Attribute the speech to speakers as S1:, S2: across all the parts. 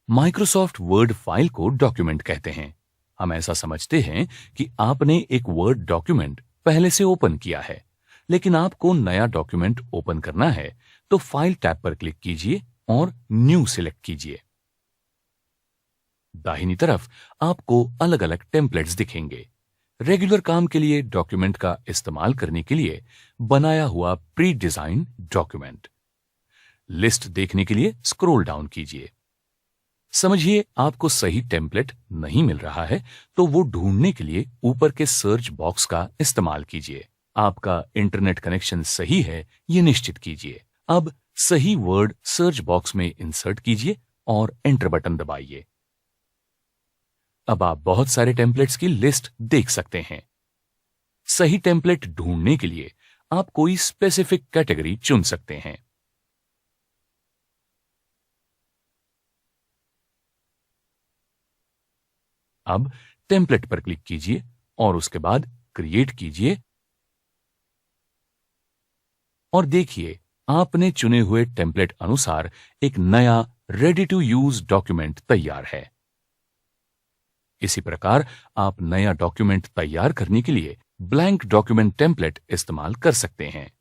S1: Microsoft word file को document कहते हैं। हम ऐसा समझते हैं कि आपने एक वर्ड डॉक्यूमेंट पहले से ओपन किया है, लेकिन आपको नया डॉक्यूमेंट ओपन करना है तो फाइल टैब पर क्लिक कीजिए और न्यू सिलेक्ट कीजिए। दाहिनी तरफ आपको अलग अलग टेम्पलेट्स दिखेंगे। रेगुलर काम के लिए डॉक्यूमेंट का इस्तेमाल करने के लिए बनाया हुआ प्री डिजाइन डॉक्यूमेंट। लिस्ट देखने के लिए स्क्रॉल डाउन कीजिए। समझिए आपको सही टेम्पलेट नहीं मिल रहा है तो वो ढूंढने के लिए ऊपर के सर्च बॉक्स का इस्तेमाल कीजिए। आपका इंटरनेट कनेक्शन सही है ये निश्चित कीजिए। अब सही वर्ड सर्च बॉक्स में इंसर्ट कीजिए और एंटर बटन दबाइए। अब आप बहुत सारे टेम्पलेट्स की लिस्ट देख सकते हैं। सही टेम्पलेट ढूंढने के लिए आप कोई स्पेसिफिक कैटेगरी चुन सकते हैं। अब टेम्पलेट पर क्लिक कीजिए और उसके बाद क्रिएट कीजिए और देखिए आपने चुने हुए टेम्पलेट अनुसार एक नया रेडी टू यूज डॉक्यूमेंट तैयार है। इसी प्रकार आप नया डॉक्यूमेंट तैयार करने के लिए ब्लैंक डॉक्यूमेंट टेम्पलेट इस्तेमाल कर सकते हैं।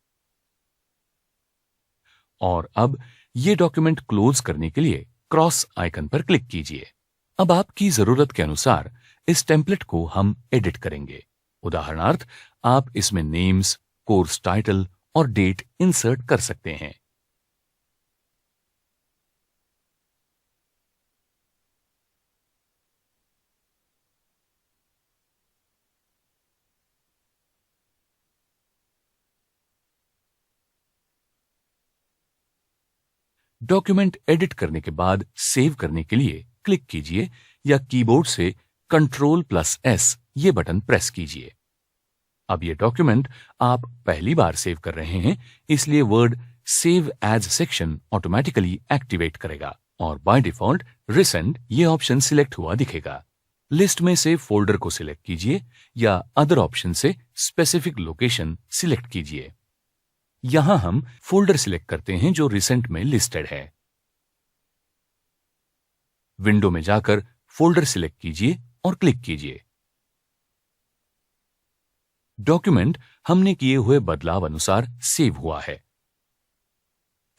S1: और अब यह डॉक्यूमेंट क्लोज करने के लिए क्रॉस आइकन पर क्लिक कीजिए। अब आपकी जरूरत के अनुसार इस टेम्पलेट को हम एडिट करेंगे। उदाहरणार्थ आप इसमें नेम्स, कोर्स टाइटल और डेट इंसर्ट कर सकते हैं। डॉक्यूमेंट एडिट करने के बाद सेव करने के लिए क्लिक कीजिए या कीबोर्ड से Ctrl+S ये बटन प्रेस कीजिए। अब ये डॉक्यूमेंट आप पहली बार सेव कर रहे हैं, इसलिए word save as section automatically activate करेगा और बाय डिफॉल्ट रिसेंट ये ऑप्शन सिलेक्ट हुआ दिखेगा। लिस्ट में से फोल्डर को सिलेक्ट कीजिए या अदर ऑप्शन से स्पेसिफिक लोकेशन सिलेक्ट कीजिए। यहां हम फोल्डर सिलेक्ट करते हैं जो रिसेंट में लिस्टेड है। विंडो में जाकर फोल्डर सिलेक्ट कीजिए और क्लिक कीजिए। डॉक्यूमेंट हमने किए हुए बदलाव अनुसार सेव हुआ है।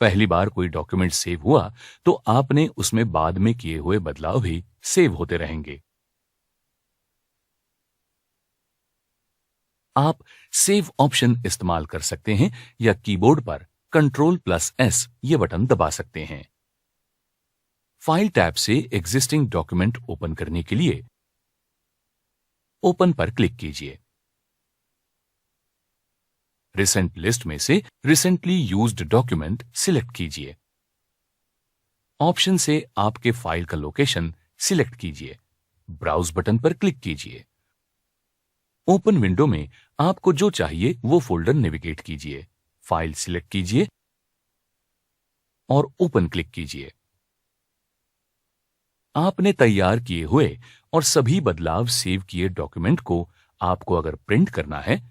S1: पहली बार कोई डॉक्यूमेंट सेव हुआ तो आपने उसमें बाद में किए हुए बदलाव भी सेव होते रहेंगे। आप सेव ऑप्शन इस्तेमाल कर सकते हैं या कीबोर्ड पर Ctrl+S ये बटन दबा सकते हैं। फाइल टैब से एग्जिस्टिंग डॉक्यूमेंट ओपन करने के लिए ओपन पर क्लिक कीजिए। रिसेंट लिस्ट में से रिसेंटली यूज्ड डॉक्यूमेंट सिलेक्ट कीजिए। ऑप्शन से आपके फाइल का लोकेशन सिलेक्ट कीजिए। ब्राउज बटन पर क्लिक कीजिए। ओपन विंडो में आपको जो चाहिए वो फोल्डर नेविगेट कीजिए। फाइल सिलेक्ट कीजिए और ओपन क्लिक कीजिए। आपने तैयार किए हुए और सभी बदलाव सेव किए डॉक्यूमेंट को आपको अगर प्रिंट करना है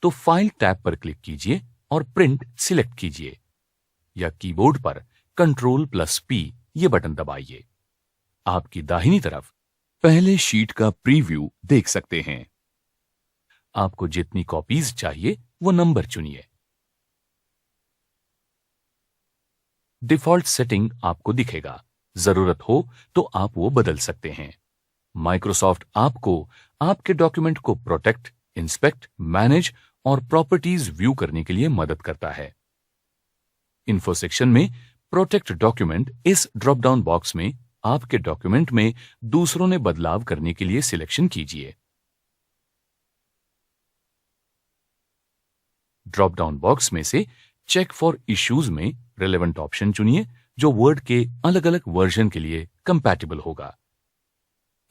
S1: तो फाइल टैब पर क्लिक कीजिए और प्रिंट सिलेक्ट कीजिए या कीबोर्ड पर Ctrl+P ये बटन दबाइए। आपकी दाहिनी तरफ पहले शीट का प्रीव्यू देख सकते हैं। आपको जितनी कॉपीज चाहिए वो नंबर चुनिए। डिफॉल्ट सेटिंग आपको दिखेगा। जरूरत हो तो आप वो बदल सकते हैं। माइक्रोसॉफ्ट आपको आपके डॉक्यूमेंट को प्रोटेक्ट, इंस्पेक्ट, मैनेज और प्रॉपर्टीज व्यू करने के लिए मदद करता है। इन्फो सेक्शन में प्रोटेक्ट डॉक्यूमेंट इस ड्रॉप डाउन बॉक्स में आपके डॉक्यूमेंट में दूसरों ने बदलाव करने के लिए सिलेक्शन कीजिए। ड्रॉप डाउन बॉक्स में से चेक फॉर इश्यूज में रिलेवेंट ऑप्शन चुनिए जो वर्ड के अलग अलग वर्जन के लिए कंपैटिबल होगा।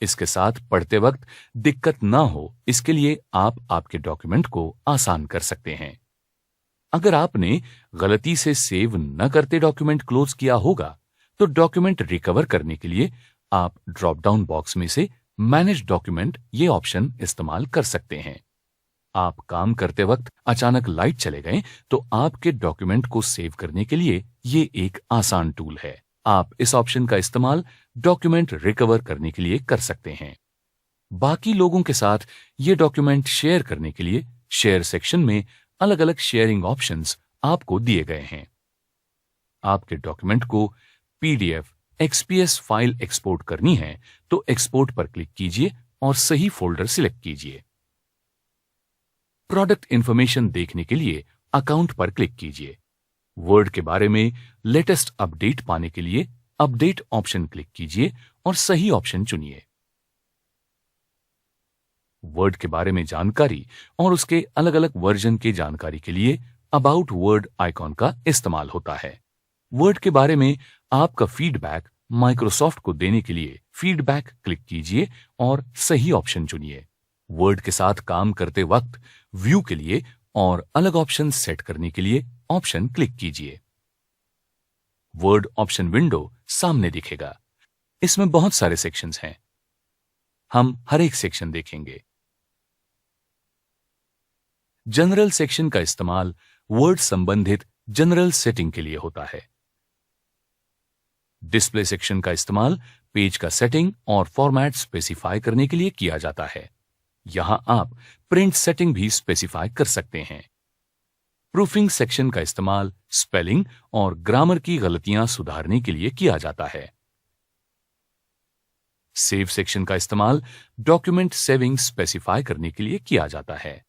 S1: इसके साथ पढ़ते वक्त दिक्कत ना हो इसके लिए आप आपके डॉक्यूमेंट को आसान कर सकते हैं। अगर आपने गलती से सेव न करते डॉक्यूमेंट क्लोज किया होगा तो डॉक्यूमेंट रिकवर करने के लिए आप ड्रॉप डाउन बॉक्स में से मैनेज डॉक्यूमेंट ये ऑप्शन इस्तेमाल कर सकते हैं। आप काम करते वक्त अचानक लाइट चले गए तो आपके डॉक्यूमेंट को सेव करने के लिए ये एक आसान टूल है। आप इस ऑप्शन का इस्तेमाल डॉक्यूमेंट रिकवर करने के लिए कर सकते हैं। बाकी लोगों के साथ ये डॉक्यूमेंट शेयर करने के लिए शेयर सेक्शन में अलग अलग शेयरिंग ऑप्शंस आपको दिए गए हैं। आपके डॉक्यूमेंट को पीडीएफ, एक्सपीएस फाइल एक्सपोर्ट करनी है तो एक्सपोर्ट पर क्लिक कीजिए और सही फोल्डर सिलेक्ट कीजिए। प्रोडक्ट इंफॉर्मेशन देखने के लिए अकाउंट पर क्लिक कीजिए। वर्ड के बारे में लेटेस्ट अपडेट पाने के लिए अपडेट ऑप्शन क्लिक कीजिए और सही ऑप्शन चुनिए। वर्ड के बारे में जानकारी और उसके अलग अलग वर्जन की जानकारी के लिए अबाउट वर्ड आइकॉन का इस्तेमाल होता है। वर्ड के बारे में आपका फीडबैक माइक्रोसॉफ्ट को देने के लिए फीडबैक क्लिक कीजिए और सही ऑप्शन चुनिए। वर्ड के साथ काम करते वक्त व्यू के लिए और अलग ऑप्शन सेट करने के लिए ऑप्शन क्लिक कीजिए। वर्ड ऑप्शन विंडो सामने दिखेगा। इसमें बहुत सारे सेक्शंस हैं। हम हर एक सेक्शन देखेंगे। जनरल सेक्शन का इस्तेमाल वर्ड संबंधित जनरल सेटिंग के लिए होता है। डिस्प्ले सेक्शन का इस्तेमाल पेज का सेटिंग और फॉर्मेट स्पेसिफाई करने के लिए किया जाता है। यहां आप प्रिंट सेटिंग भी स्पेसिफाई कर सकते हैं। प्रूफिंग सेक्शन का इस्तेमाल स्पेलिंग और ग्रामर की गलतियां सुधारने के लिए किया जाता है। सेव सेक्शन का इस्तेमाल डॉक्यूमेंट सेविंग स्पेसिफाई करने के लिए किया जाता है।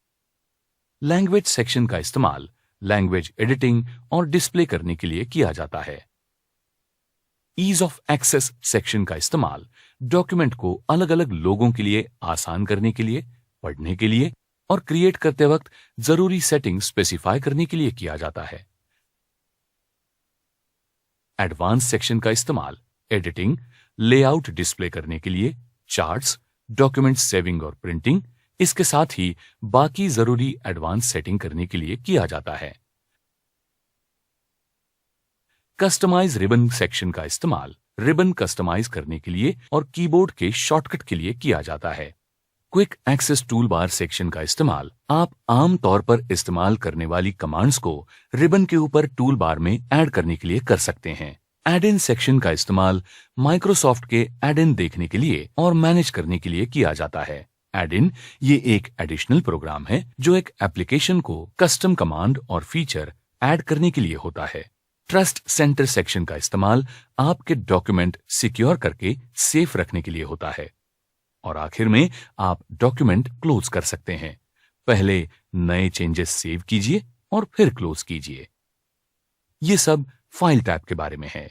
S1: लैंग्वेज सेक्शन का इस्तेमाल लैंग्वेज एडिटिंग और डिस्प्ले करने के लिए किया जाता है। ईज ऑफ एक्सेस सेक्शन का इस्तेमाल डॉक्यूमेंट को अलग अलग लोगों के लिए आसान करने के लिए, पढ़ने के लिए और क्रिएट करते वक्त जरूरी सेटिंग स्पेसिफाई करने के लिए किया जाता है। एडवांस सेक्शन का इस्तेमाल एडिटिंग, लेआउट डिस्प्ले करने के लिए, चार्ट्स, डॉक्यूमेंट सेविंग और प्रिंटिंग, इसके साथ ही बाकी जरूरी एडवांस सेटिंग करने के लिए किया जाता है। कस्टमाइज रिबन सेक्शन का इस्तेमाल रिबन कस्टमाइज करने के लिए और कीबोर्ड के शॉर्टकट के लिए किया जाता है। Quick access toolbar section का इस्तेमाल आप आम तौर पर इस्तेमाल करने वाली कमांड्स को रिबन के ऊपर टूल बार में ऐड करने के लिए कर सकते हैं। एड इन सेक्शन का इस्तेमाल माइक्रोसॉफ्ट के एड इन देखने के लिए और मैनेज करने के लिए किया जाता है। एड इन ये एक एडिशनल प्रोग्राम है जो एक एप्लीकेशन को कस्टम कमांड और फीचर ऐड करने के लिए होता है। ट्रस्ट सेंटर सेक्शन का इस्तेमाल आपके डॉक्यूमेंट सिक्योर करके सेफ रखने के लिए होता है। और आखिर में आप डॉक्यूमेंट क्लोज कर सकते हैं। पहले नए चेंजेस सेव कीजिए और फिर क्लोज कीजिए। ये सब फाइल टैब के बारे में है।